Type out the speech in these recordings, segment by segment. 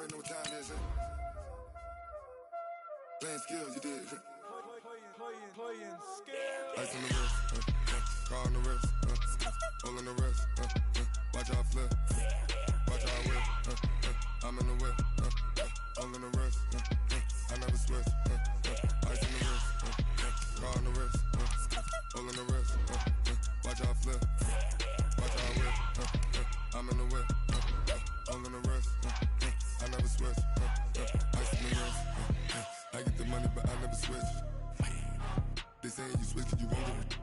already know what time it is. Playing skills, you did. Playing skills. Ice on the wrist, car on the wrist, hole in the wrist, watch how I flip, watch how I whip, I'm in the whip, hole in the wrist, I never switch, ice on the wrist, car on the wrist, hole in the wrist, watch how I flip, watch how I whip, I'm in the whip, hole in the wrist, I never switch, ice on the wrist, I get the money but I never switch. They saying you switch 'cause you won't get it.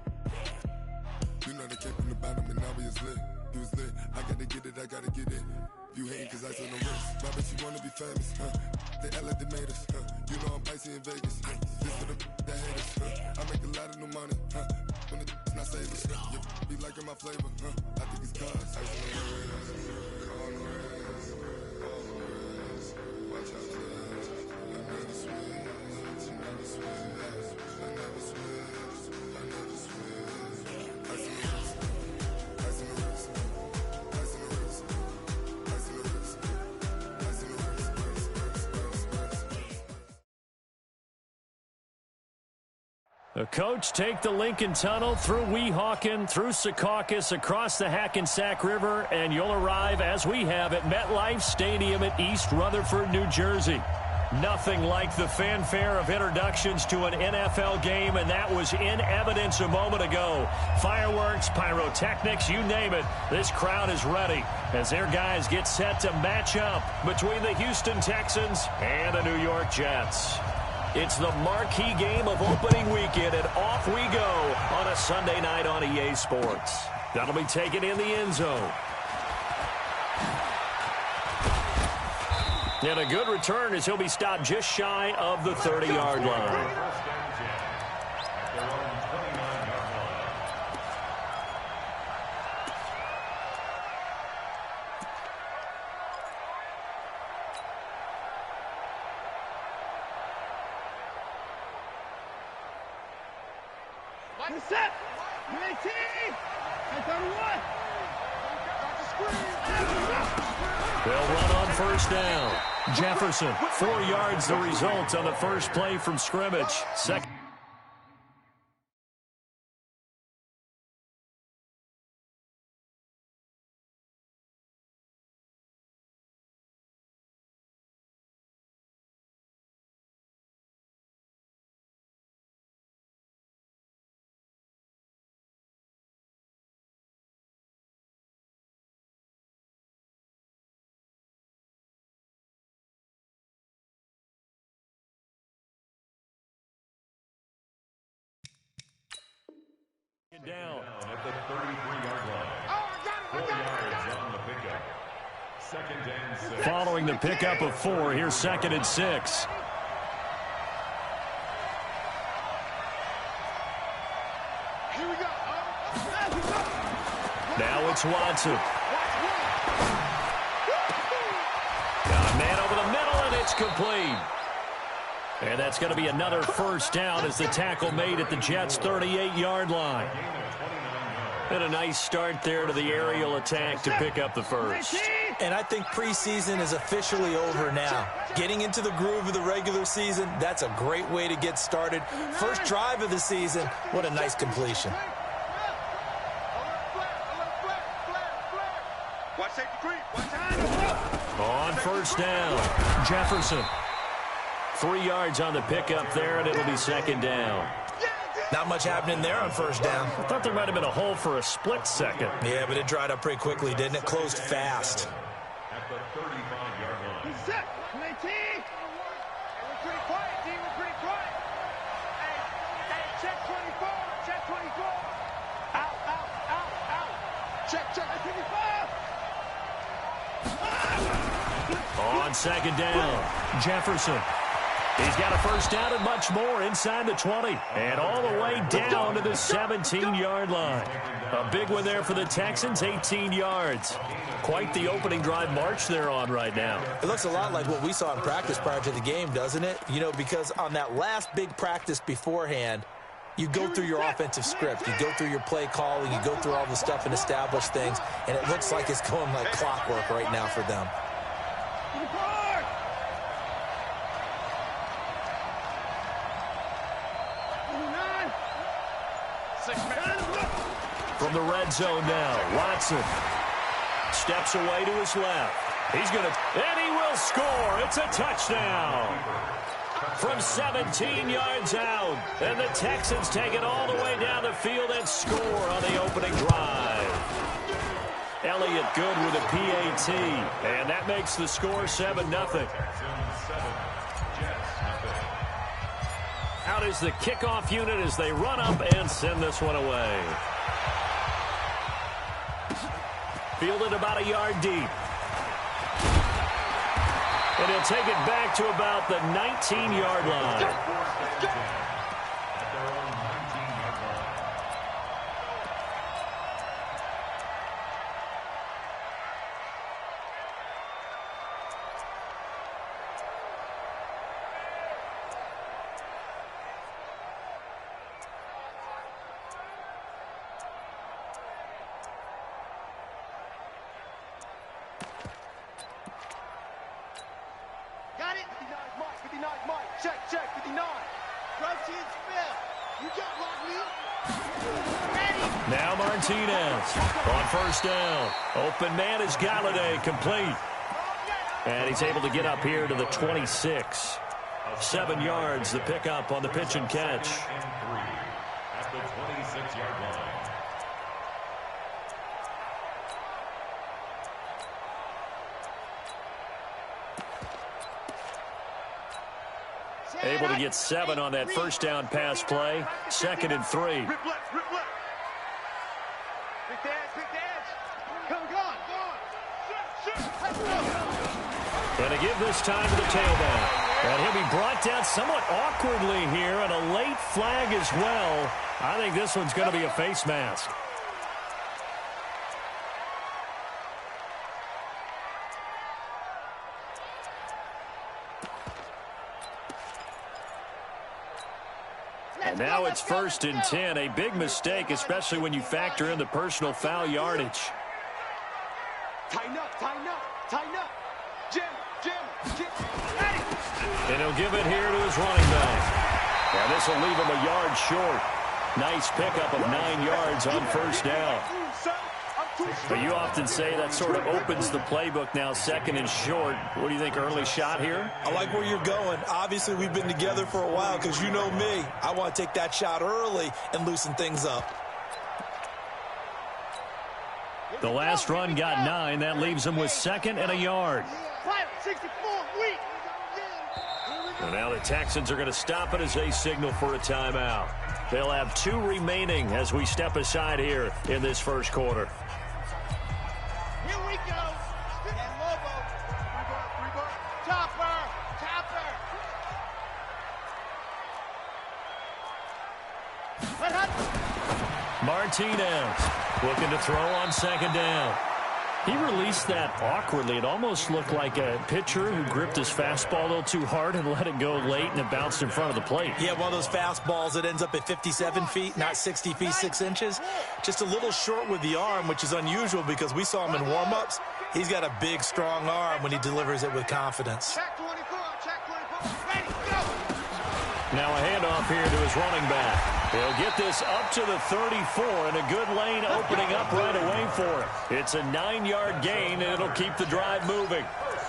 You know they came from the bottom and now we is lit. You was lit, I gotta get it, I gotta get it. You hating 'cause I on the wrist. My bitch, you wanna be famous, They act like they made us, You know I'm icy in Vegas, This for the that hate us, I make a lot of new money, When it's not savers, be liking my flavor, I think it's cause ice on the wrist, on the wrist, watch out for this. I never switch, I never switch, I never switch, I never switch. Ice on the wrist, ice on the wrist, ice on the wrist, ice on the wrist, ice on the wrist, The coach take the Lincoln Tunnel through Weehawken, through Secaucus, across the Hackensack River, and you'll arrive, as we have, at MetLife Stadium at East Rutherford, New Jersey. Nothing like the fanfare of introductions to an NFL game, and that was in evidence a moment ago. Fireworks, pyrotechnics, you name it. This crowd is ready as their guys get set to match up between the Houston Texans and the New York Jets. It's the marquee game of opening weekend, and off we go on a Sunday night on EA Sports. That'll be taken in the end zone. And a good return as he'll be stopped just shy of the 30-yard line. Set. They'll run on first down. Jefferson, 4 yards the result on the first play from scrimmage. Second. Down at the 33-yard line. 4 yards on the pickup. Second and 6. Following the pickup of 4, here's 2nd and 6. Here we go. Now it's Watson. Got a man over the middle, and it's complete. And that's going to be another first down as the tackle made at the Jets' 38-yard line. And a nice start there to the aerial attack to pick up the first. And I think preseason is officially over now. Getting into the groove of the regular season, that's a great way to get started. First drive of the season, what a nice completion. On first down, Jefferson. 3 yards on the pickup there, and it'll be 2nd down. Not much happening there on first down. I thought there might have been a hole for a split second. Yeah, but it dried up pretty quickly, didn't it? Closed fast. At the 35-yard line. Set. We're pretty quiet, D. We're pretty quiet. Hey, check 24. Check 24. Out. Check 25. On 2nd down, Jefferson. He's got a first down and much more inside the 20. And all the way down to the 17-yard line. A big one there for the Texans, 18 yards. Quite the opening drive march they're on right now. It looks a lot like what we saw in practice prior to the game, doesn't it? You know, because on that last big practice beforehand, you go through your offensive script. You go through your play calling. You go through all the stuff and establish things. And it looks like it's going like clockwork right now for them. From the red zone now, Watson steps away to his left. He's going to, and he will score. It's a touchdown from 17 yards out. And the Texans take it all the way down the field and score on the opening drive. Elliott good with a PAT, and that makes the score 7-0. Out is the kickoff unit as they run up and send this one away. Fielded about a yard deep. And he'll take it back to about the 19-yard line. Now Martinez on first down. Open man is Galladay, complete. And he's able to get up here to the 26. 7 yards, the pickup on the pitch and catch. At the 26-yard line. Able to get 7 on that first down pass play. 2nd and 3. Rip left, rip left. Big dance. Come on. And to give this time to the tailback. And he'll be brought down somewhat awkwardly here, and a late flag as well. I think this one's going to be a face mask. And now it's 1st and 10. A big mistake, especially when you factor in the personal foul yardage. Tighten up. Jim. And he'll give it here to his running back. And this will leave him a yard short. Nice pickup of 9 yards on first down. But you often say that sort of opens the playbook now, 2nd and short. What do you think, early shot here? I like where you're going. Obviously, we've been together for a while because you know me. I want to take that shot early and loosen things up. The last run got 9. That leaves him with 2nd and a yard. And now the Texans are going to stop it as they signal for a timeout. They'll have 2 remaining as we step aside here in this first quarter. Here we go. And Lobo. Topper. Martinez looking to throw on 2nd down. He released that awkwardly. It almost looked like a pitcher who gripped his fastball a little too hard and let it go late, and it bounced in front of the plate. Yeah, one of those fastballs that ends up at 57 feet, not 60 feet, 6 inches. Just a little short with the arm, which is unusual because we saw him in warm-ups. He's got a big, strong arm when he delivers it with confidence. Check 24. Ready, go. Now a handoff here to his running back. He'll get this up to the 34, and a good lane opening up right away for him. It's a 9-yard gain, and it'll keep the drive moving.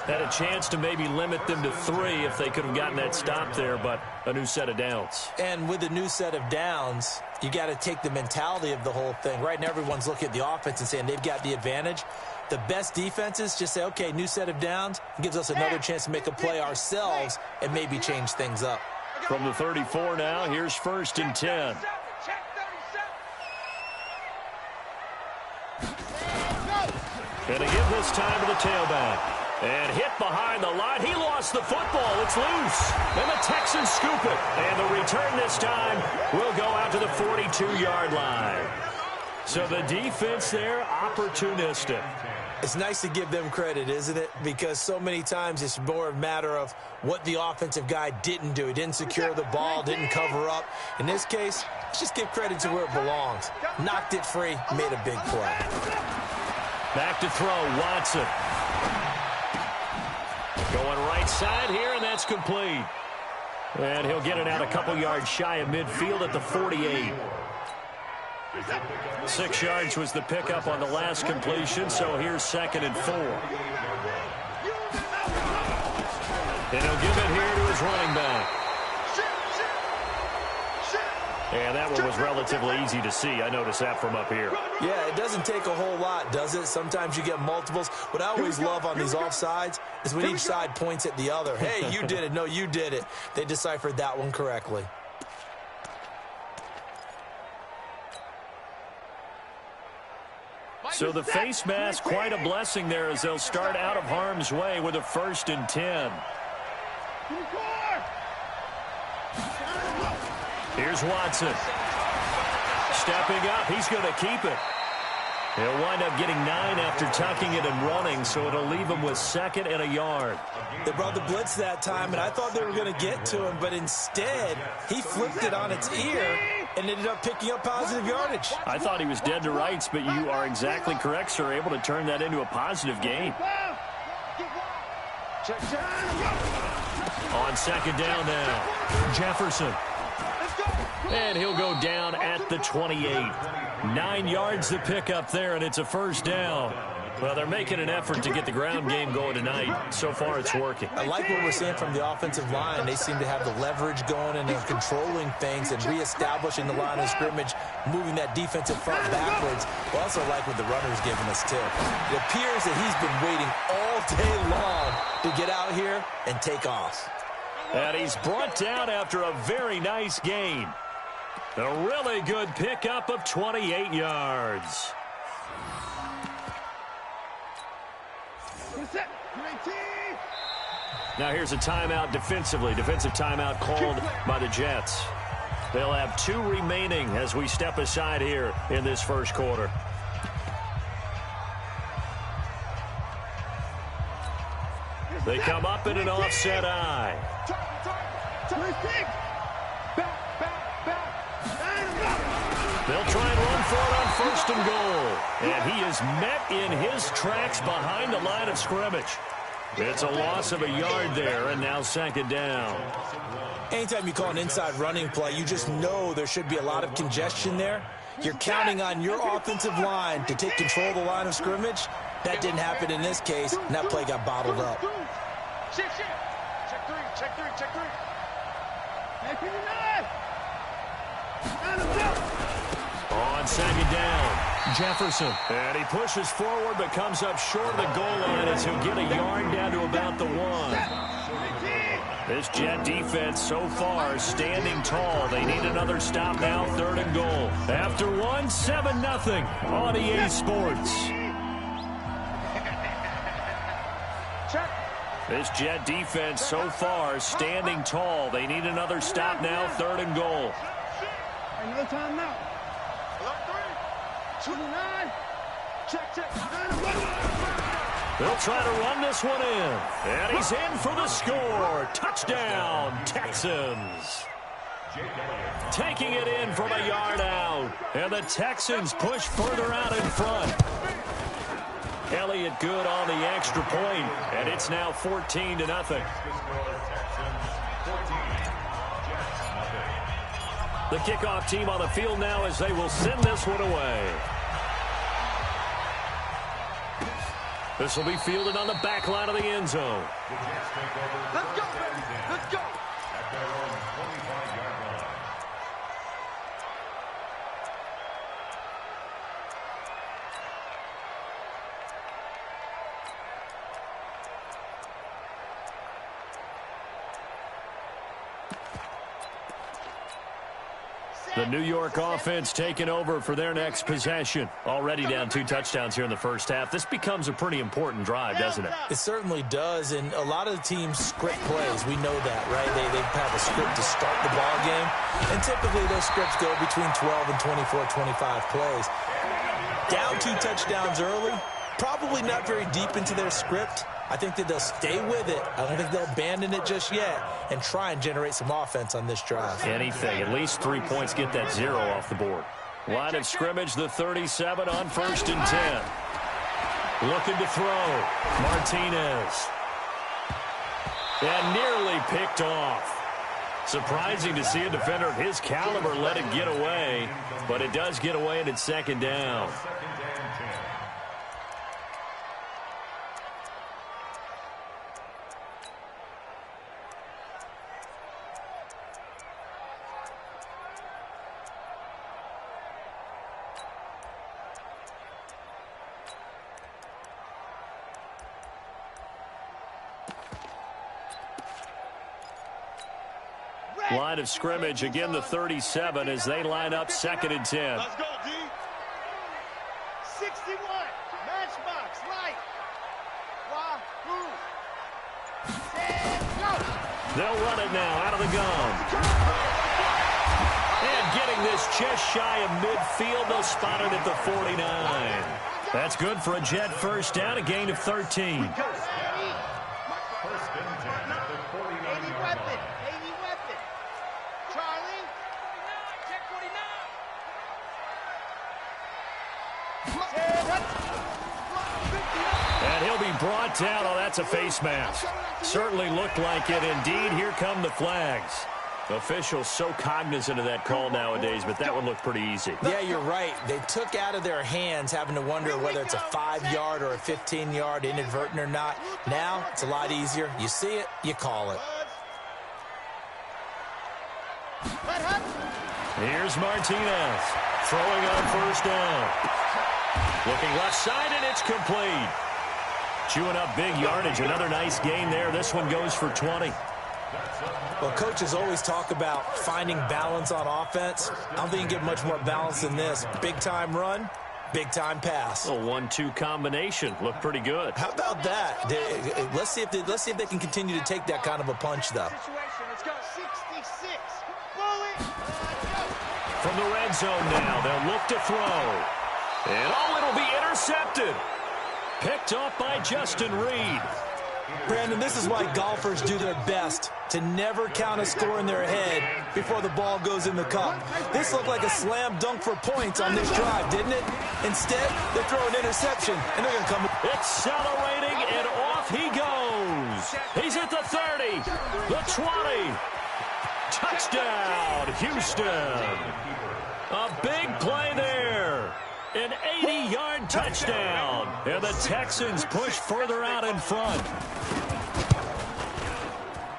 Had a chance to maybe limit them to 3 if they could have gotten that stop there, but a new set of downs. And with a new set of downs, you got to take the mentality of the whole thing. Right now, everyone's looking at the offense and saying they've got the advantage. The best defenses just say, okay, new set of downs. It gives us another chance to make a play ourselves and maybe change things up. From the 34 now, here's 1st and 10. And to give this time to the tailback. And hit behind the line. He lost the football. It's loose. And the Texans scoop it. And the return this time will go out to the 42-yard line. So the defense there, opportunistic. It's nice to give them credit, isn't it? Because so many times it's more a matter of what the offensive guy didn't do. He didn't secure the ball, didn't cover up. In this case, let's just give credit to where it belongs. Knocked it free, made a big play. Back to throw, Watson. Going right side here, and that's complete. And he'll get it out a couple yards shy of midfield at the 48. 6 yards was the pickup on the last completion, so here's 2nd and 4. And he'll give it here to his running back. And that one was relatively easy to see. I noticed that from up here. Yeah, it doesn't take a whole lot, does it? Sometimes you get multiples. What I always love on these offsides is when each side points at the other. Hey, you did it. No, you did it. They deciphered that one correctly. So the face mask, quite a blessing there as they'll start out of harm's way with a 1st and 10. Here's Watson. Stepping up. He's going to keep it. He'll wind up getting 9 after tucking it and running, so it'll leave him with 2nd and a yard. They brought the blitz that time, and I thought they were going to get to him, but instead, he flipped it on its ear and ended up picking up positive yardage. I thought he was dead to rights, but you are exactly correct, sir. Able to turn that into a positive gain. On 2nd down now, Jefferson. And he'll go down at the 28. 9 yards to pick up there, and it's a 1st down. Well, they're making an effort to get the ground game going tonight. So far, it's working. I like what we're seeing from the offensive line. They seem to have the leverage going and they're controlling things and reestablishing the line of scrimmage, moving that defensive front backwards. I also like what the runner's giving us, too. It appears that he's been waiting all day long to get out here and take off. And he's brought down after a very nice gain. A really good pickup of 28 yards. Now here's a timeout defensively. Defensive timeout called by the Jets. They'll have 2 remaining as we step aside here in this 1st quarter. They come up in an offset eye. They'll try and run for it on 1st and goal. And he is met in his tracks behind the line of scrimmage. It's a loss of a yard there, and now 2nd down. Anytime you call an inside running play, you just know there should be a lot of congestion there. You're counting on your offensive line to take control of the line of scrimmage. That didn't happen in this case, and that play got bottled up. Check 3. On 2nd down, Jefferson. And he pushes forward but comes up short of the goal line as he'll get a yard down to about the 1. This Jet defense so far standing tall. They need another stop now, 3rd and goal. After 1, 7-0 on EA Sports. This Jet defense so far standing tall. They need another stop now, 3rd and goal. Another time now. 29. Check. They'll try to run this one in. And he's in for the score. Touchdown, Texans. Taking it in from a yard out. And the Texans push further out in front. Elliott good on the extra point, and it's now 14-0. The kickoff team on the field now as they will send this one away. This will be fielded on the back line of the end zone. Let's go, baby. Let's go. At their own 25-yard line. The New York offense taking over for their next possession. Already down 2 touchdowns here in the 1st half. This becomes a pretty important drive, doesn't it? It certainly does, and a lot of the teams script plays. We know that, right? They have a script to start the ball game, and typically those scripts go between 12 and 24, 25 plays. Down 2 touchdowns early, probably not very deep into their script. I think that they'll stay with it. I don't think they'll abandon it just yet and try and generate some offense on this drive. Anything. At least 3 points get that 0 off the board. Line of scrimmage, the 37 on 1st and 10. Looking to throw. Martinez. And nearly picked off. Surprising to see a defender of his caliber let it get away, but it does get away and it's second down. Line of scrimmage, again the 37 as they line up 2nd and 10. Let's go, D. 61. Matchbox, right. Wahoo. And go. They'll run it now out of the gun. And getting this just shy of midfield, they'll spot it at the 49. That's good for a Jet first down, a gain of 13. And he'll be brought down. Oh, that's a face mask. Certainly looked like it. Indeed, here come the flags. Officials so cognizant of that call nowadays, but that would look pretty easy. Yeah, you're right. They took out of their hands having to wonder whether it's a 5-yard or a 15-yard inadvertent or not. Now, it's a lot easier. You see it, you call it. Here's Martinez throwing on first down. Looking left side, and it's complete. Chewing up big yardage. Another nice gain there. This one goes for 20. Well, coaches always talk about finding balance on offense. I don't think you get much more balance than this. Big-time run, big-time pass. A 1-2 combination. Looked pretty good. How about that? Let's see if they can continue to take that kind of a punch, though. Let's go. 66. Bully. From the red zone now, they'll look to throw. And, oh, it'll be intercepted. Picked off by Justin Reed. Brandon, this is why golfers do their best to never count a score in their head before the ball goes in the cup. This looked like a slam dunk for points on this drive, didn't it? Instead, they throw an interception, and they're going to come. Accelerating, and off he goes. He's at the 30, the 20. Touchdown, Houston. A big play there. An 80-yard touchdown. And the Texans push further out in front.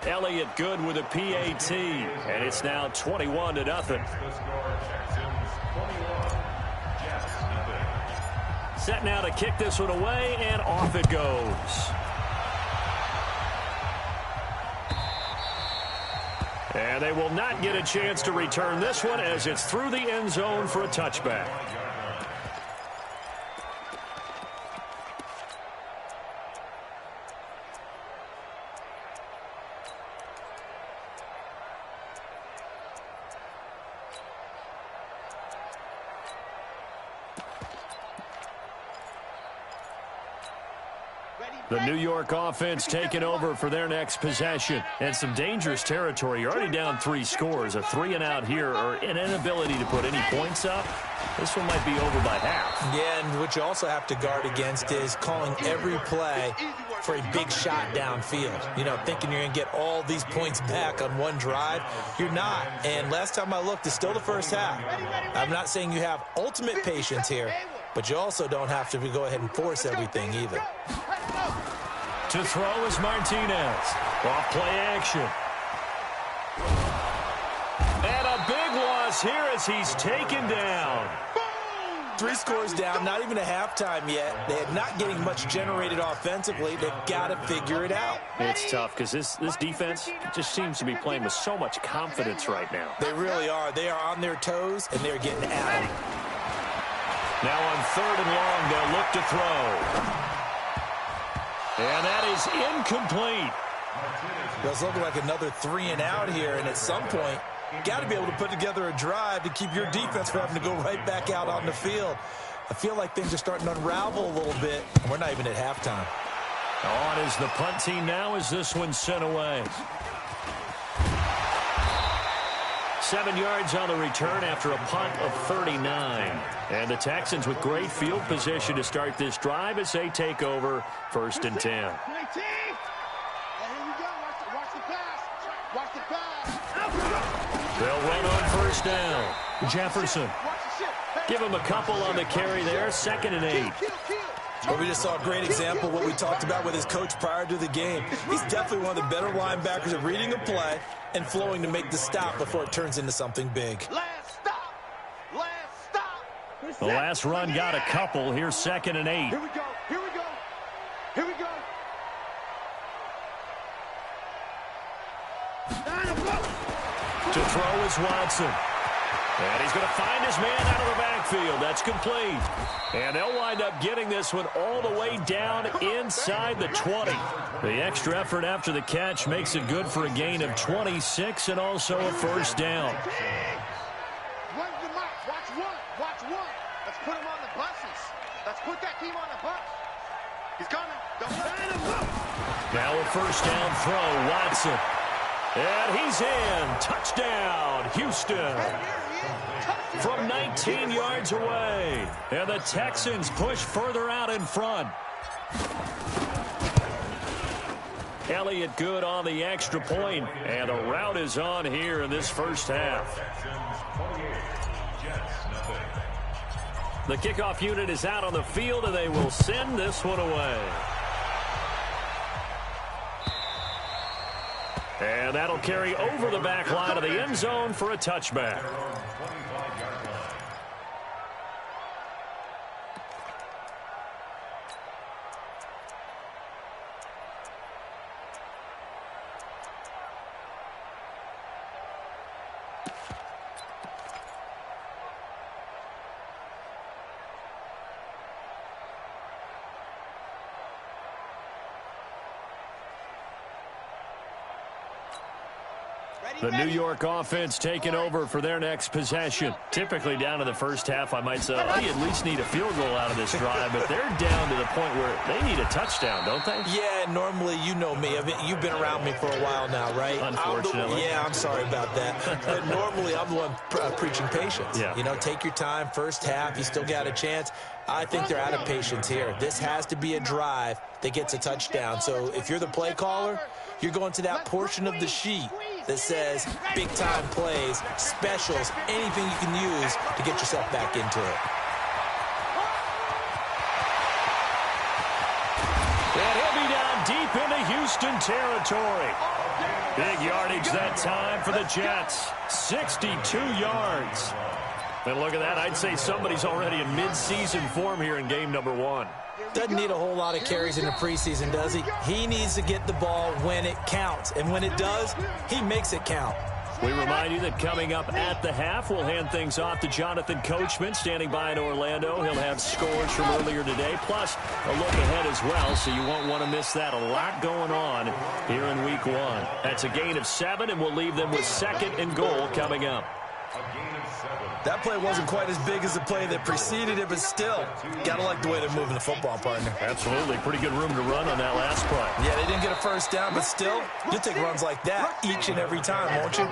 Elliott good with a PAT. And it's now 21-0. Set now to kick this one away, and off it goes. And they will not get a chance to return this one as it's through the end zone for a touchback. The New York offense taking over for their next possession. And some dangerous territory. You're already down 3 scores. A 3-and-out here, or an inability to put any points up. This one might be over by half. Yeah, and what you also have to guard against is calling every play for a big shot downfield. You know, thinking you're going to get all these points back on one drive. You're not. And last time I looked, it's still the first half. I'm not saying you have ultimate patience here, but you also don't have to go ahead and force everything either. To throw is Martinez. Off play action. And a big loss here as he's taken down. 3 scores down, not even a halftime yet. They're not getting much generated offensively. They've got to figure it out. It's tough because this defense just seems to be playing with so much confidence right now. They really are. They are on their toes, and they're getting at them. Now on 3rd and long, they'll look to throw. And that is incomplete. Well, it's looking like another 3-and-out here, and at some point, got to be able to put together a drive to keep your defense from having to go right back out on the field. I feel like things are starting to unravel a little bit, and we're not even at halftime. On is the punt team now as this one's sent away. 7 yards on the return after a punt of 39. And the Texans with great field position to start this drive as they take over 1st and 10. Watch the pass. first down. Jefferson. Give him a couple on the carry there. 2nd and 8. Well, we just saw a great example of what we talked about with his coach prior to the game. He's definitely one of the better linebackers at reading a play and flowing to make the stop before it turns into something big. Last stop. Last stop. The last run got a couple. Here's 2nd and 8. Here we go. Here we go. Here we go. To throw is Watson. And he's going to find his man out of the backfield. That's complete. And they'll wind up getting this one all the way down inside the 20. The extra effort after the catch makes it good for a gain of 26 and also a first down. Run the mark. Watch one. Watch one. Let's put him on the buses. Let's put that team on the bus. He's coming. Don't let him go. Now a first down throw, Watson. And he's in. Touchdown, Houston. From 19 yards away. And the Texans push further out in front. Elliott good on the extra point. And the route is on here in this first half. The kickoff unit is out on the field, and they will send this one away. And that'll carry over the back line of the end zone for a touchback. The New York offense taking over for their next possession. Typically down to the first half, I might say, oh, you at least need a field goal out of this drive, but they're down to the point where they need a touchdown, don't they? Yeah, normally, you know me. You've been around me for a while now, right? Unfortunately. I'm sorry about that. But normally, I'm the one preaching patience. Yeah. You know, take your time, first half, you still got a chance. I think they're out of patience here. This has to be a drive that gets a touchdown. So if you're the play caller, you're going to that portion of the sheet that says big-time plays, specials, anything you can use to get yourself back into it. And he'll be down deep into Houston territory. Big yardage that time for the Jets. 62 yards. And look at that. I'd say somebody's already in mid-season form here in game number 1. Doesn't need a whole lot of carries in the preseason, does he? He needs to get the ball when it counts. And when it does, he makes it count. We remind you that coming up at the half, we'll hand things off to Jonathan Coachman, standing by in Orlando. He'll have scores from earlier today, plus a look ahead as well, so you won't want to miss that. A lot going on here in Week 1. That's a gain of 7, and we'll leave them with 2nd and goal coming up. That play wasn't quite as big as the play that preceded it, but still, got to like the way they're moving the football, partner. Absolutely. Pretty good room to run on that last play. Yeah, they didn't get a first down, but still, you'll take runs like that each and every time, won't you?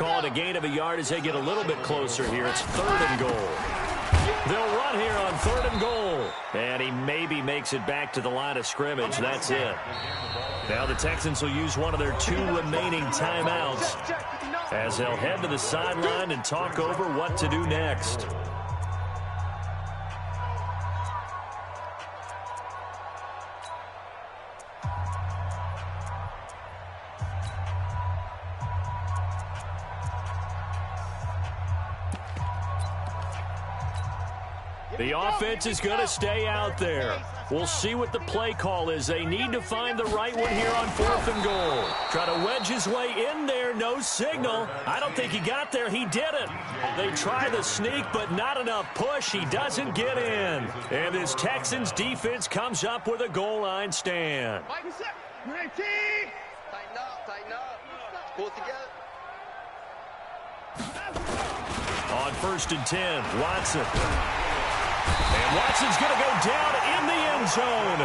Call it a gain of a yard as they get a little bit closer here. It's 3rd and goal. They'll run here on 3rd and goal. And he maybe makes it back to the line of scrimmage. That's it. Now the Texans will use one of their 2 remaining timeouts as they'll head to the sideline and talk over what to do next. The offense is going to stay out there. We'll see what the play call is. They need to find the right one here on 4th and goal. Try to wedge his way in there. No signal. I don't think he got there. He didn't. They try the sneak, but not enough push. He doesn't get in. And this Texans defense comes up with a goal line stand. Tighten up, tighten up. Pull it together. On 1st and 10, Watson. And Watson's going to go down in the end zone.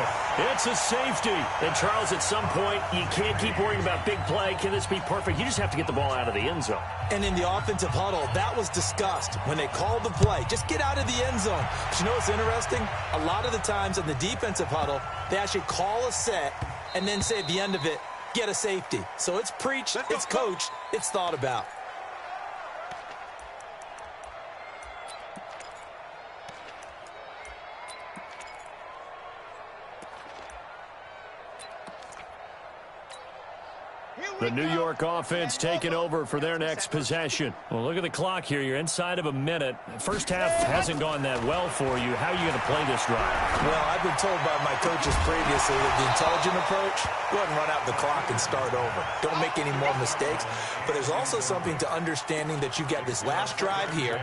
It's a safety. And, Charles, at some point, you can't keep worrying about big play. Can this be perfect? You just have to get the ball out of the end zone. And in the offensive huddle, that was discussed when they called the play. Just get out of the end zone. But you know what's interesting? A lot of the times in the defensive huddle, they actually call a set and then say at the end of it, get a safety. So it's preached, it's coached, it's thought about. The New York offense taking over for their next possession. Well, look at the clock here. You're inside of a minute. First half hasn't gone that well for you. How are you going to play this drive? Well, I've been told by my coaches previously that the intelligent approach, go ahead and run out the clock and start over. Don't make any more mistakes. But there's also something to understanding that you get this last drive here.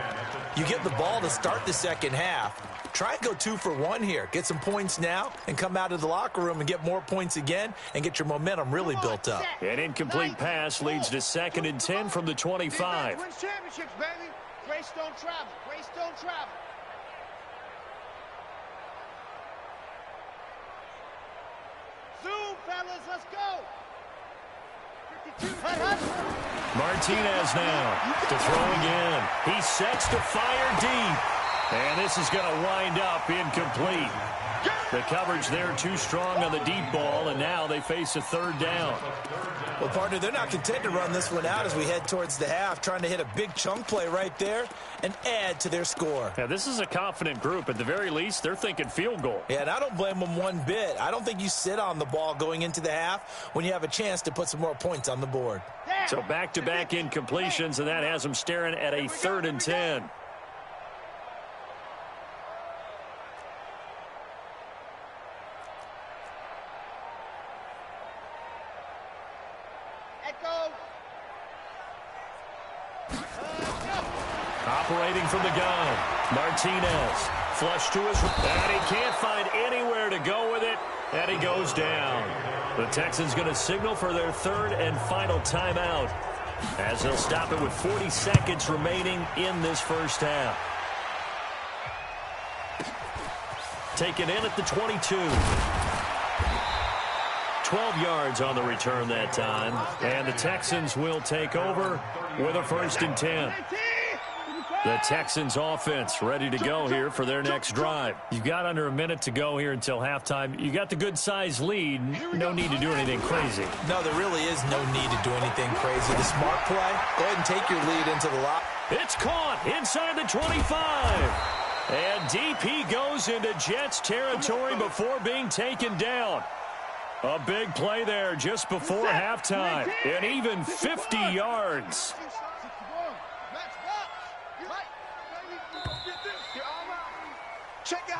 You get the ball to start the second half. Try and go 2 for 1 here. Get some points now and come out of the locker room and get more points again and get your momentum really built up. An incomplete pass leads to 2nd and 10 from the 25. Wins championships, baby. Grace don't travel. Grace don't travel. Zoom, fellas. Let's go. 52. Martinez now to throw again. He sets to fire deep. And this is going to wind up incomplete. The coverage there too strong on the deep ball, and now they face a 3rd down. Well, partner, they're not content to run this one out as we head towards the half, trying to hit a big chunk play right there and add to their score. Yeah, this is a confident group. At the very least, they're thinking field goal. Yeah, and I don't blame them one bit. I don't think you sit on the ball going into the half when you have a chance to put some more points on the board. So back-to-back incompletions, and that has them staring at a 3rd and 10. Operating from the gun, Martinez, flush to his, and he can't find anywhere to go with it, and he goes down. The Texans going to signal for their 3rd and final timeout, as they'll stop it with 40 seconds remaining in this first half. Taken in at the 22. 12 yards on the return that time, and the Texans will take over with a 1st and 10. The Texans offense ready to go here for their next drive. You've got under a minute to go here until halftime. You got the good-sized lead. No need to do anything crazy. No, there really is no need to do anything crazy. The smart play, go ahead and take your lead into the lock. It's caught inside the 25. And DP goes into Jets territory before being taken down. A big play there just before halftime. And even 50 yards.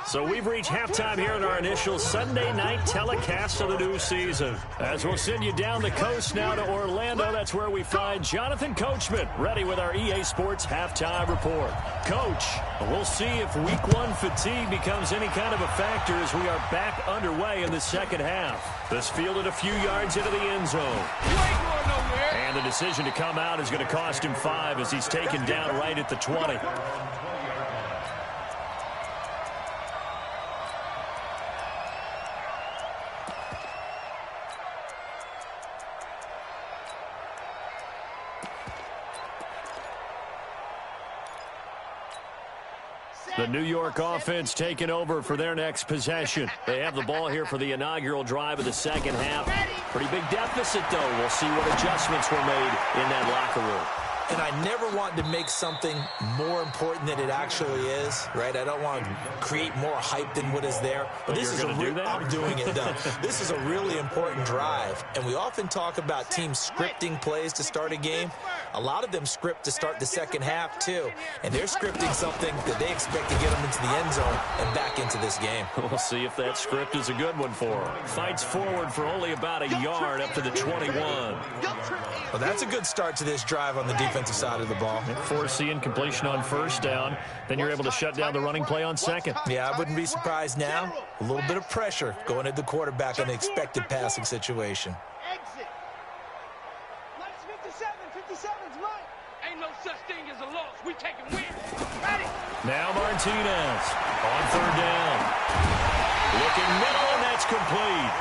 So we've reached halftime here in our initial Sunday night telecast of the new season. As we'll send you down the coast now to Orlando, that's where we find Jonathan Coachman, ready with our EA Sports halftime report. Coach, we'll see if week 1 fatigue becomes any kind of a factor as we are back underway in the second half. This fielded a few yards into the end zone. And the decision to come out is going to cost him 5 as he's taken down right at the 20. The New York offense taking over for their next possession. They have the ball here for the inaugural drive of the second half. Pretty big deficit, though. We'll see what adjustments were made in that locker room. And I never want to make something more important than it actually is, right? I don't want to create more hype than what is there. But this is do that? I'm doing it, though. This is a really important drive. And we often talk about teams scripting plays to start a game. A lot of them script to start the second half, too. And they're scripting something that they expect to get them into the end zone and back into this game. We'll see if that script is a good one for them. Fights forward for only about a yard up to the 21. Well, that's a good start to this drive on the defensive side of the ball. Forcing completion on first down. Then you're able to shut down the running play on second. Yeah, I wouldn't be surprised now. A little bit of pressure going at the quarterback in an expected passing situation. Exit. Lights 57's right. Ain't no such thing as a loss. We take a win. Ready. Now Martinez on third down. Looking middle, and that's complete.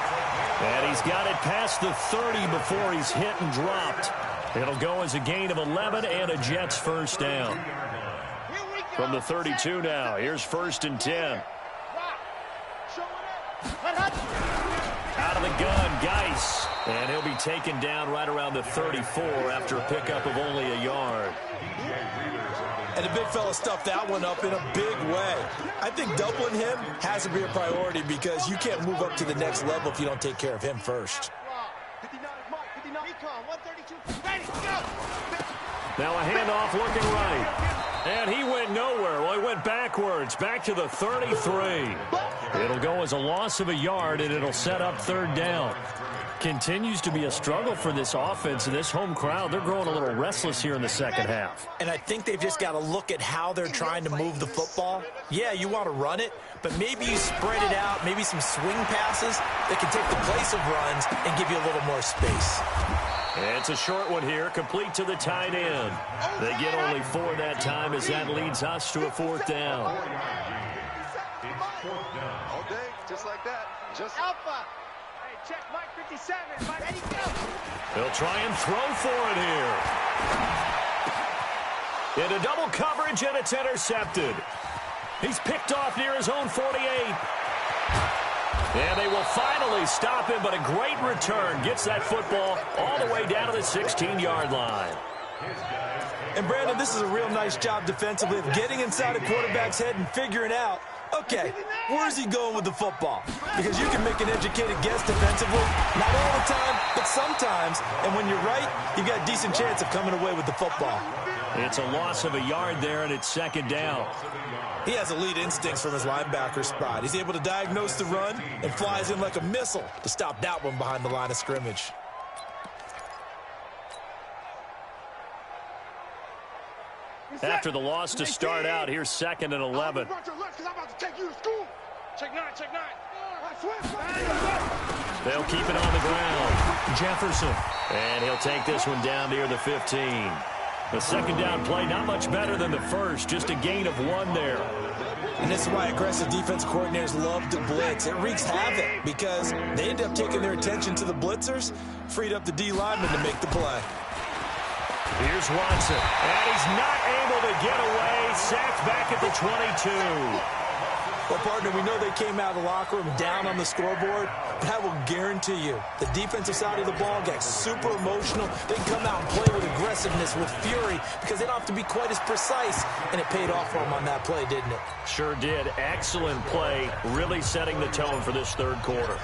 And he's got it past the 30 before he's hit and dropped. It'll go as a gain of 11 and a Jets first down. From the 32 now, here's 1st and 10. Out of the gun, Geis. And he'll be taken down right around the 34 after a pickup of only a yard. And the big fella stuffed that one up in a big way. I think doubling him has to be a priority because you can't move up to the next level if you don't take care of him first. Come on, 132. Ready, go! Now a handoff looking right. And he went nowhere. Well, he went backwards, back to the 33. It'll go as a loss of a yard, and it'll set up third down. Continues to be a struggle for this offense and this home crowd. They're growing a little restless here in the second half. And I think they've just got to look at how they're trying to move the football. Yeah, you want to run it, but maybe you spread it out, maybe some swing passes that can take the place of runs and give you a little more space. And it's a short one here, complete to the tight end. They get only 4 that time as that leads us to a fourth down. All day, just like that. Just Alpha. Hey, check Mike 57. Mike, ready, go. They'll try and throw for it here. Into double coverage, and it's intercepted. He's picked off near his own 48. And they will finally stop him, but a great return gets that football all the way down to the 16-yard line. And, Brandon, this is a real nice job defensively of getting inside a quarterback's head and figuring out, okay, where's he going with the football? Because you can make an educated guess defensively, not all the time, but sometimes. And when you're right, you've got a decent chance of coming away with the football. It's a loss of a yard there, and it's second down. He has elite instincts from his linebacker spot. He's able to diagnose the run and flies in like a missile to stop that one behind the line of scrimmage. After the loss to start out, here's 2nd and 11. They'll keep it on the ground. Jefferson. And he'll take this one down near the 15. The second down play, not much better than the first, just a gain of 1 there. And this is why aggressive defense coordinators love to blitz. It wreaks havoc because they end up taking their attention to the blitzers, freed up the D lineman to make the play. Here's Watson, and he's not able to get away. Sacked back at the 22. Well, partner, we know they came out of the locker room down on the scoreboard, but I will guarantee you the defensive side of the ball got super emotional. They can come out and play with aggressiveness, with fury, because they don't have to be quite as precise, and it paid off for them on that play, didn't it? Sure did. Excellent play, really setting the tone for this third quarter.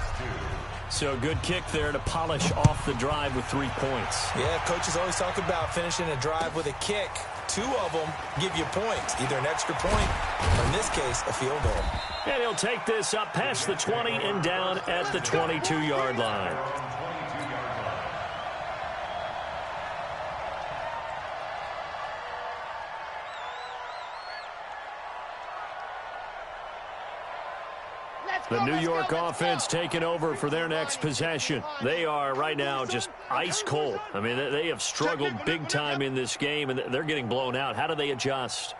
So good kick there to polish off the drive with 3 points. Yeah, coaches always talk about finishing a drive with a kick. 2 of them give you points, either an extra point or, in this case, a field goal. And he'll take this up past the 20 and down at the 22-yard line. The New York offense taking over for their next possession. They are right now just ice cold. I mean, they have struggled big time in this game, and they're getting blown out. How do they adjust?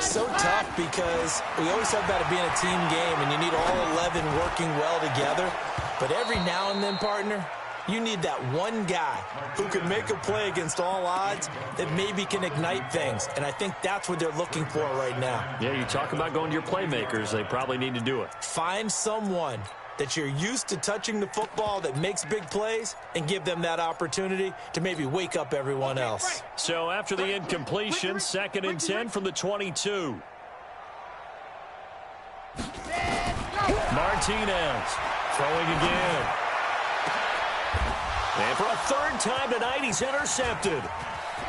So tough because we always talk about it being a team game, and you need all 11 working well together. But every now and then, partner, you need that one guy who can make a play against all odds that maybe can ignite things. And I think that's what they're looking for right now. Yeah, you talk about going to your playmakers. They probably need to do it. Find someone that you're used to touching the football that makes big plays and give them that opportunity to maybe wake up everyone else. So after the incompletion, 2nd and 10 from the 22. Martinez throwing again. And for a 3rd time tonight, he's intercepted.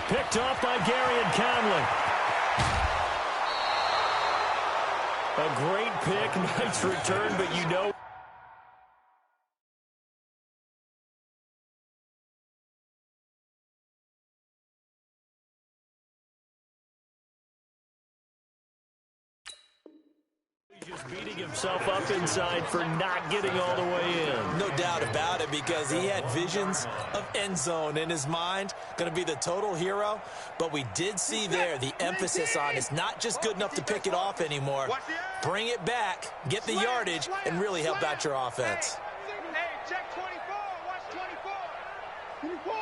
Picked off by Gary and Conley. A great pick, nice return, but you know. Just beating himself up inside for not getting all the way in. No doubt about it, because he had visions of end zone in his mind. Going to be the total hero. But we did see there the emphasis on it's not just good enough to pick it off anymore. Bring it back, get the yardage, and really help out your offense. Hey, check 24. Watch 24. 24.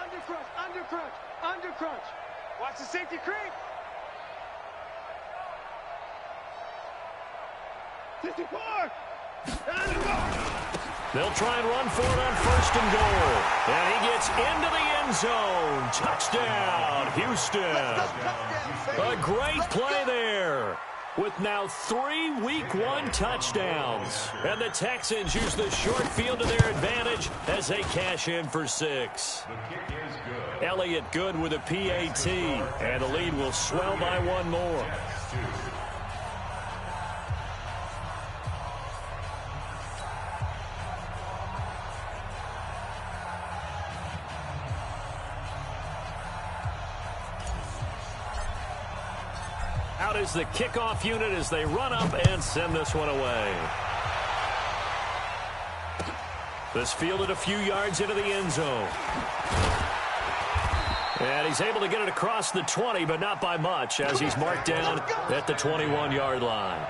Under crunch, under crunch, under crunch. Watch the safety creep. 54. They'll try and run for it on 1st and goal. And he gets into the end zone. Touchdown, Houston. A great play there. with now 3 Week 1 touchdowns. And the Texans use the short field to their advantage as they cash in for 6. Elliott good with a PAT, and the lead will swell by 1 more. Out is the kickoff unit as they run up and send this one away. This fielded a few yards into the end zone. And he's able to get it across the 20, but not by much, as he's marked down at the 21-yard line.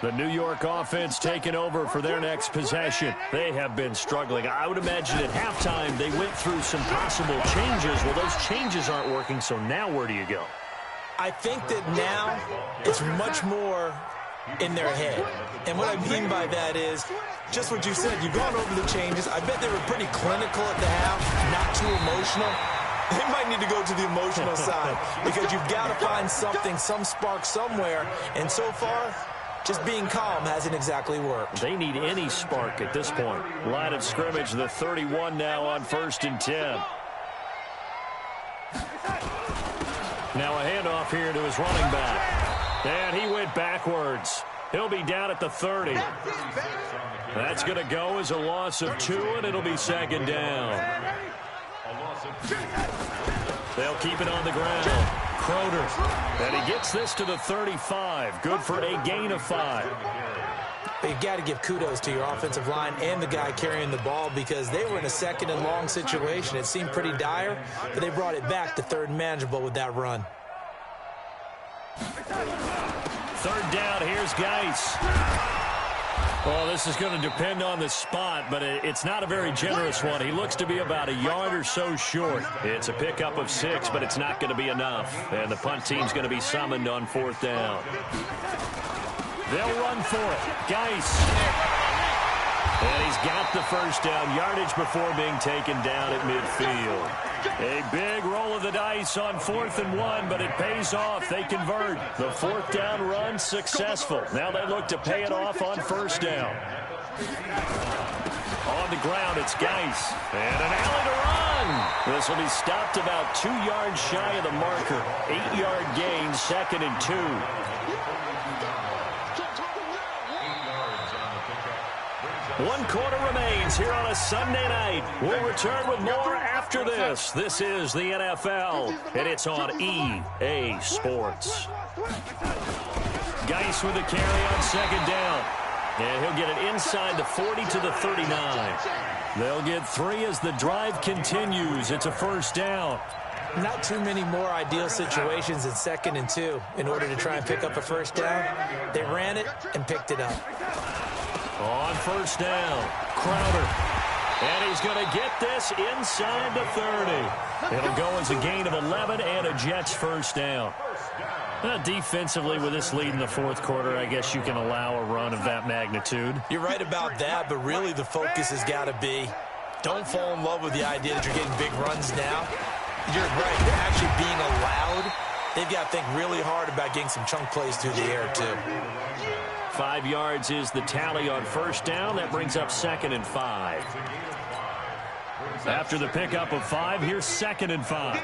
The New York offense taking over for their next possession. They have been struggling. I would imagine at halftime they went through some possible changes. Well, those changes aren't working, so now where do you go? I think that now it's much more in their head. And what I mean by that is just what you said. You've gone over the changes. I bet they were pretty clinical at the half, not too emotional. They might need to go to the emotional side because you've got to find something, some spark somewhere. And so far, just being calm hasn't exactly worked. They need any spark at this point. Line of scrimmage, the 31 now on 1st and 10. Now a handoff here to his running back. And he went backwards. He'll be down at the 30. That's going to go as a loss of 2, and it'll be 2nd down. They'll keep it on the ground. Crowder. And he gets this to the 35. Good for a gain of 5. You've got to give kudos to your offensive line and the guy carrying the ball because they were in a 2nd and long situation. It seemed pretty dire, but they brought it back to 3rd and manageable with that run. 3rd down, here's Geis. Well, this is going to depend on the spot, but it's not a very generous one. He looks to be about a yard or so short. It's a pickup of 6, but it's not going to be enough. And the punt team's going to be summoned on 4th down. They'll run for it. Geis. And he's got the 1st down. Yardage before being taken down at midfield. A big roll of the dice on 4th and 1, but it pays off. They convert. The 4th down run successful. Now they look to pay it off on 1st down. On the ground, it's Geis. And an alley to run. This will be stopped about 2 yards shy of the marker. 8-yard gain, 2nd and 2. 1 quarter remains here on a Sunday night. We'll return with more after this. This is the NFL, and it's on EA Sports. Geis with the carry on 2nd down. And he'll get it inside the 40 to the 39. They'll get 3 as the drive continues. It's a 1st down. Not too many more ideal situations in 2nd and 2 in order to try and pick up a 1st down. They ran it and picked it up. On 1st down, Crowder. And he's going to get this inside the 30. It'll go as a gain of 11 and a Jets 1st down. Defensively, with this lead in the 4th quarter, I guess you can allow a run of that magnitude. You're right about that, but really the focus has got to be don't fall in love with the idea that you're getting big runs now. You're right. They're actually being allowed. They've got to think really hard about getting some chunk plays through the air, too. 5 yards is the tally on 1st down. That brings up 2nd and 5. After the pickup of 5, here's 2nd and 5.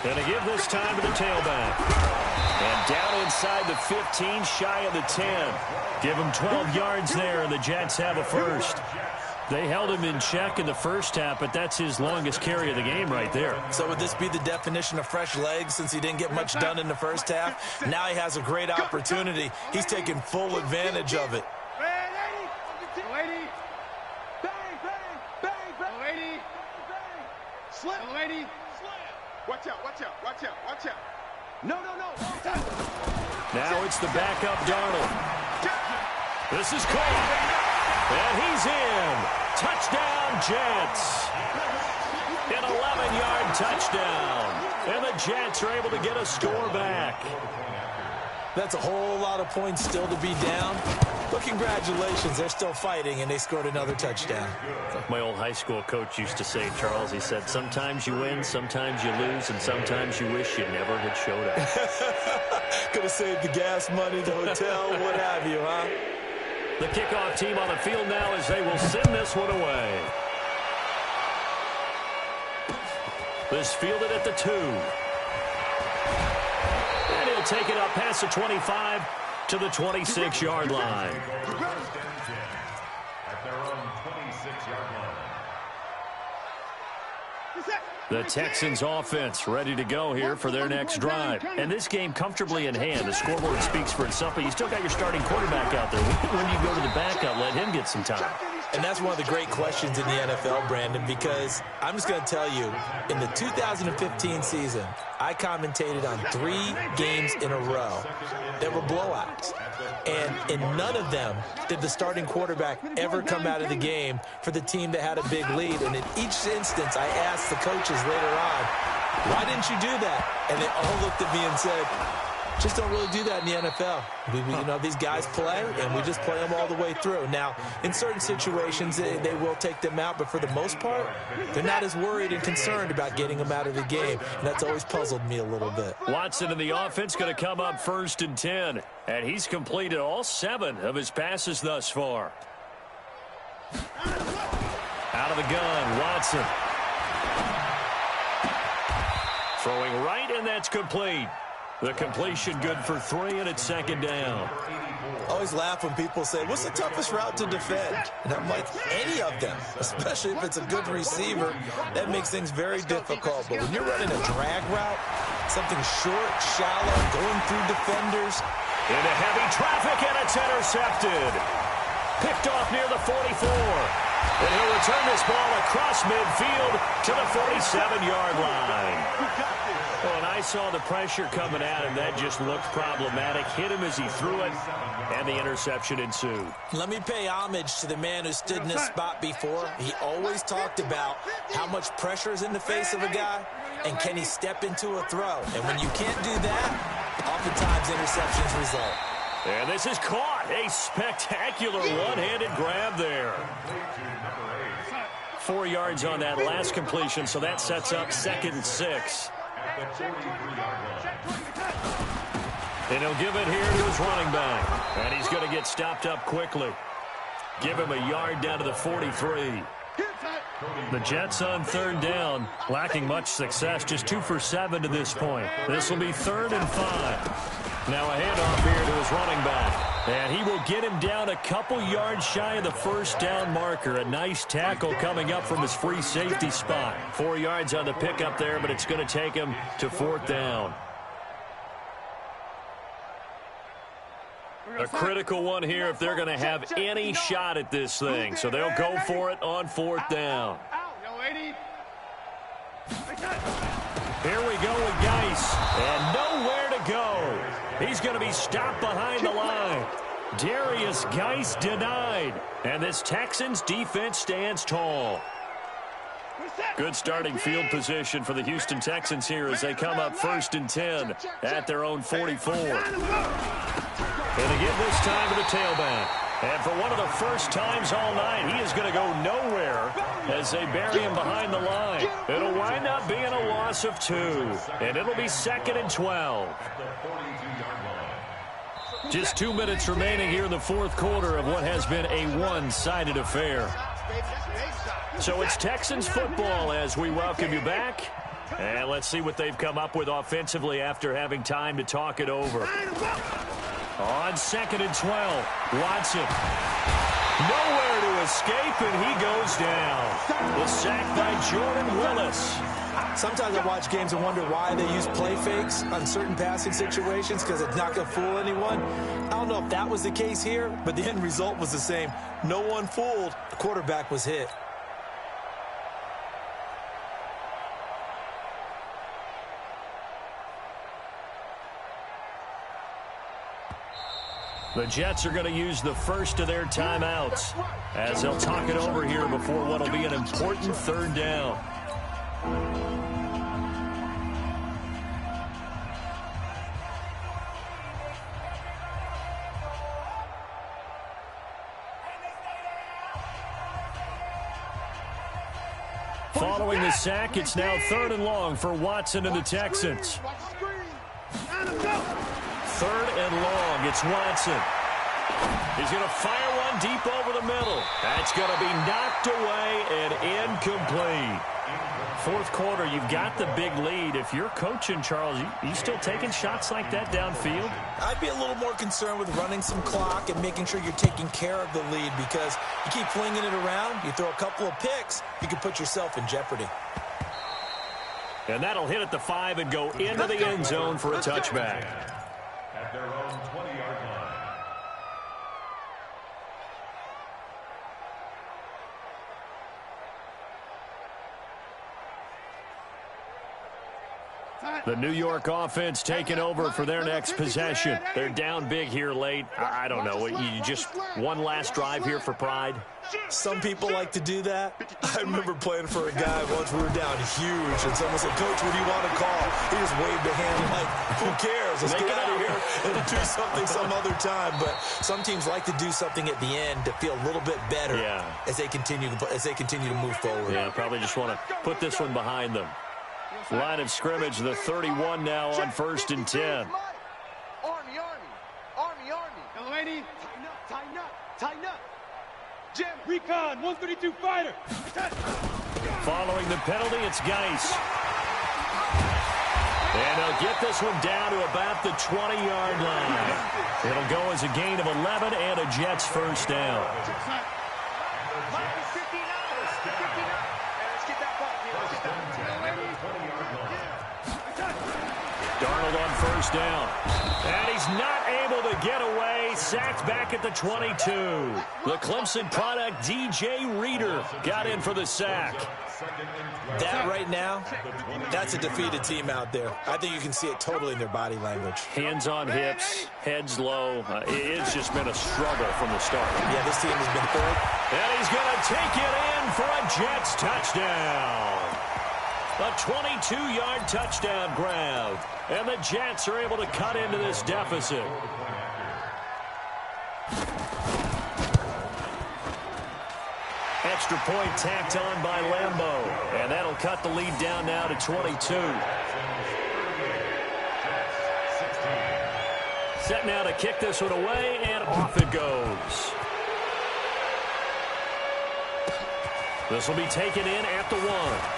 Going to give this time to the tailback. And down inside the 15, shy of the 10. Give him 12 yards there, and the Jets have a 1st. They held him in check in the 1st half, but that's his longest carry of the game right there. So would this be the definition of fresh legs since he didn't get much done in the 1st half? Now he has a great opportunity. He's taking full advantage of it. Watch out, watch out, watch out, watch out. No. Now it's the backup Darnold. This is caught. And he's in. Touchdown, Jets. An 11-yard touchdown. And the Jets are able to get a score back. That's a whole lot of points still to be down. But congratulations, they're still fighting, and they scored another touchdown. Like my old high school coach used to say, Charles, he said, sometimes you win, sometimes you lose, and sometimes you wish you never had showed up. Could have saved the gas money, the hotel, what have you, huh? The kickoff team on the field now as they will send this one away. This fielded at the 2. And he'll take it up past the 25 to the 26-yard line. At their own 26-yard line. The Texans offense ready to go here for their next drive. And this game comfortably in hand. The scoreboard speaks for itself, but you still got your starting quarterback out there. When you go to the backup, let him get some time. And that's one of the great questions in the NFL, Brandon, because I'm just going to tell you, in the 2015 season, I commentated on 3 games in a row that were blowouts. And in none of them did the starting quarterback ever come out of the game for the team that had a big lead. And in each instance, I asked the coaches later on, why didn't you do that? And they all looked at me and said, just don't really do that in the NFL. You know, these guys play, and we just play them all the way through. Now, in certain situations, they will take them out, but for the most part, they're not as worried and concerned about getting them out of the game, and that's always puzzled me a little bit. Watson in the offense going to come up 1st and 10, and he's completed all 7 of his passes thus far. Out of the gun, Watson. Throwing right, and that's complete. The completion good for 3, and it's 2nd down. I always laugh when people say, what's the toughest route to defend? And I'm like, any of them, especially if it's a good receiver. That makes things very difficult. But when you're running a drag route, something short, shallow, going through defenders. Into heavy traffic, and it's intercepted. Picked off near the 44. And he'll return this ball across midfield to the 47-yard line. Well, and I saw the pressure coming at him. That just looked problematic. Hit him as he threw it, and the interception ensued. Let me pay homage to the man who stood in this spot before. He always talked about how much pressure is in the face of a guy, and can he step into a throw. And when you can't do that, oftentimes interceptions result. And this is caught. A spectacular one-handed grab there. 4 yards on that last completion, so that sets up 2nd and 6. And he'll give it here to his running back. And he's going to get stopped up quickly. Give him a yard down to the 43. The Jets on 3rd down, lacking much success, just 2 for 7 to this point. This will be 3rd and 5. Now a handoff here to his running back. And he will get him down a couple yards shy of the 1st down marker. A nice tackle coming up from his free safety spot. 4 yards on the pickup there, but it's going to take him to 4th down. A critical one here if they're going to have any shot at this thing. So they'll go for it on 4th down. Here we go with Geis. And nowhere to go. He's going to be stopped behind the line. Darius Geis denied. And this Texans defense stands tall. Good starting field position for the Houston Texans here as they come up 1st and 10 at their own 44. And again this time to the tailback. And for one of the first times all night, he is going to go nowhere as they bury him behind the line. It'll wind up being a loss of 2. And it'll be 2nd and 12. Just 2 minutes remaining here in the 4th quarter of what has been a one-sided affair. So it's Texans football as we welcome you back. And let's see what they've come up with offensively after having time to talk it over. On 2nd and 12, Watson. Nowhere to escape, and he goes down. The sack by Jordan Willis. Sometimes I watch games and wonder why they use play fakes on certain passing situations because it's not going to fool anyone. I don't know if that was the case here, but the end result was the same. No one fooled. The quarterback was hit. The Jets are going to use the first of their timeouts as they'll talk it over here before what will be an important 3rd down. Following the sack, it's now 3rd and long for Watson and the Texans. 3rd and long, it's Watson. He's going to fire one deep over the middle. That's going to be knocked away and incomplete. 4th quarter, you've got the big lead. If you're coaching, Charles, you still taking shots like that downfield? I'd be a little more concerned with running some clock and making sure you're taking care of the lead, because you keep flinging it around, you throw a couple of picks, you can put yourself in jeopardy. And that'll hit at the 5 and go into the end zone for a touchback. At their own 20-yard line. The New York offense taking over for their next possession. They're down big here late. I don't know. You just one last drive here for pride? Some people like to do that. I remember playing for a guy once. We were down huge, and someone said, "Coach, what do you want to call?" He just waved a hand like, "Who cares? Let's get out of here and do something some other time." But some teams like to do something at the end to feel a little bit better as they continue to move forward. Yeah, probably just want to put this one behind them. Line of scrimmage, the 31 now on 1st and 10. Army. Hello, tighten up. Jim. Recon, 132 fighter. Following the penalty, it's Geis. And they'll get this one down to about the 20-yard line. It'll go as a gain of 11 and a Jets first down. Darnold on 1st down. And he's not able to get away. Sacked back at the 22. The Clemson product, DJ Reader, got in for the sack. That right now, that's a defeated team out there. I think you can see it totally in their body language. Hands on hips, heads low. It's just been a struggle from the start. Yeah, this team has been third. And he's going to take it in for a Jets touchdown. A 22-yard touchdown grab. And the Jets are able to cut into this deficit. Extra point tacked on by Lambeau. And that'll cut the lead down now to 22. Set now to kick this one away, and off it goes. This will be taken in at the 1.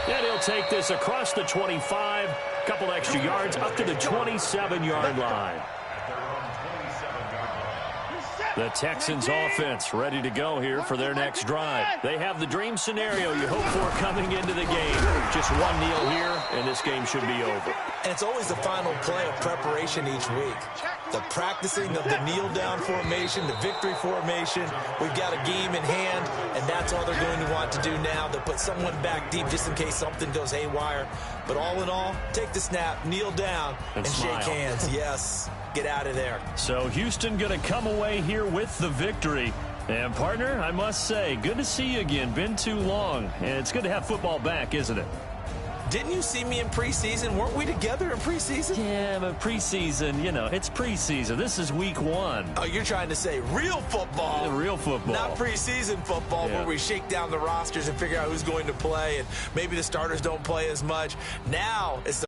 And he'll take this across the 25, couple extra yards up to the 27-yard line. The Texans offense ready to go here for their next drive. They have the dream scenario you hope for coming into the game. Just one kneel here, and this game should be over. And it's always the final play of preparation each week. The practicing of the kneel-down formation, the victory formation. We've got a game in hand, and that's all they're going to want to do now. They'll put someone back deep just in case something goes haywire. But all in all, take the snap, kneel down, and shake hands. Yes, get out of there. So Houston going to come away here with the victory. And, partner, I must say, good to see you again. Been too long. And it's good to have football back, isn't it? Didn't you see me in preseason? Weren't we together in preseason? Yeah, but preseason, you know, it's preseason. This is week 1. Oh, you're trying to say real football. Yeah, real football. Not preseason football where we shake down the rosters and figure out who's going to play, and maybe the starters don't play as much. Now it's the